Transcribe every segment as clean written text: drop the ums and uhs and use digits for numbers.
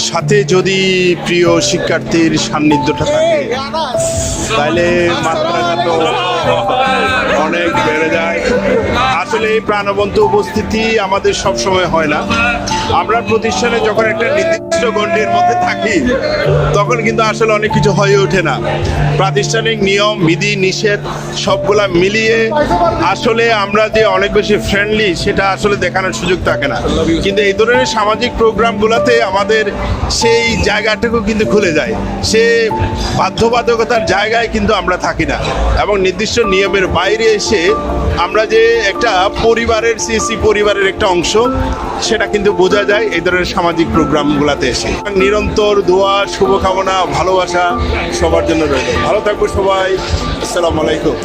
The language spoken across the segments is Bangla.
সাথে যদি প্রিয় শিক্ষার্থীর সান্নিধ্যটা থাকে তাহলে মাত্রাটা তো অনেক বেড়ে যায়। আসলে এই প্রাণবন্ত উপস্থিতি আমাদের সব সময় হয় না। আমরা প্রতিষ্ঠানে যখন একটা নির্দিষ্ট গণ্ডির মধ্যে থাকি তখন কিন্তু আসলে অনেক কিছু হয়ে ওঠে না। প্রাতিষ্ঠানিক নিয়ম বিধি নিষেধ সবগুলা মিলিয়ে আসলে আমরা যে অনেক বেশি ফ্রেন্ডলি সেটা আসলে দেখানোর সুযোগ থাকে না। কিন্তু এই ধরনের সামাজিক প্রোগ্রামগুলোতে আমাদের সেই জায়গাটুকু কিন্তু খুলে যায়। সে বাধ্যবাধকতার জায়গায় কিন্তু আমরা থাকি না এবং নির্দিষ্ট নিয়মের বাইরে এসে আমরা যে একটা পরিবারের সিএসি পরিবারের একটা অংশ সেটা কিন্তু বোঝা যায় এই ধরনের সামাজিক প্রোগ্রামগুলোতে এসে। নিরন্তর দোয়া শুভকামনা ভালোবাসা সবার জন্য রইল। ভালো থাকবো সবাই। আসসালামু আলাইকুম।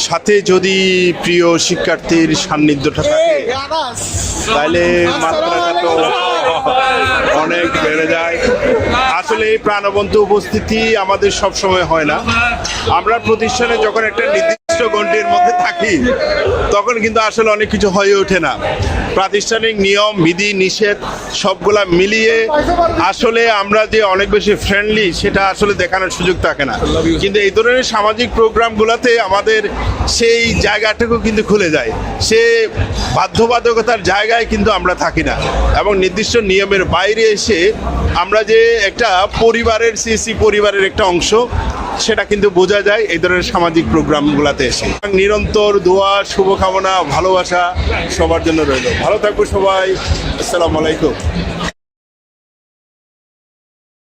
সাথে যদি প্রিয় শিক্ষার্থীর সান্নিধ্যটা থাকে তাহলে মাত্রাটা তো অনেক বেড়ে যায়। আসলে এই প্রাণবন্ত উপস্থিতি আমাদের সব সময় হয় না। আমরা প্রতিষ্ঠানে যখন একটা নির্দিষ্ট গণ্ডির মধ্যে থাকি তখন কিন্তু আসলে অনেক কিছু হয়ে ওঠে না। প্রাতিষ্ঠানিক নিয়ম বিধি নিষেধ সবগুলা মিলিয়ে আসলে আমরা যে অনেক বেশি ফ্রেন্ডলি সেটা আসলে দেখানোর সুযোগ থাকে না। কিন্তু এই ধরনের সামাজিক প্রোগ্রামগুলোতে আমাদের সেই জায়গাটুকু কিন্তু খুলে যায়। সে বাধ্যবাধকতার জায়গায় কিন্তু আমরা থাকি না এবং নির্দিষ্ট নিয়মের বাইরে এসে আমরা যে একটা পরিবারের সিএসি পরিবারের একটা অংশ সেটা কিন্তু বোঝা যায় এই ধরনের সামাজিক প্রোগ্রামগুলোতে এসে। নিরন্তর দোয়া শুভকামনা ভালোবাসা সবার জন্য রইল। ভালো থাকবো সবাই। আসসালামু আলাইকুম।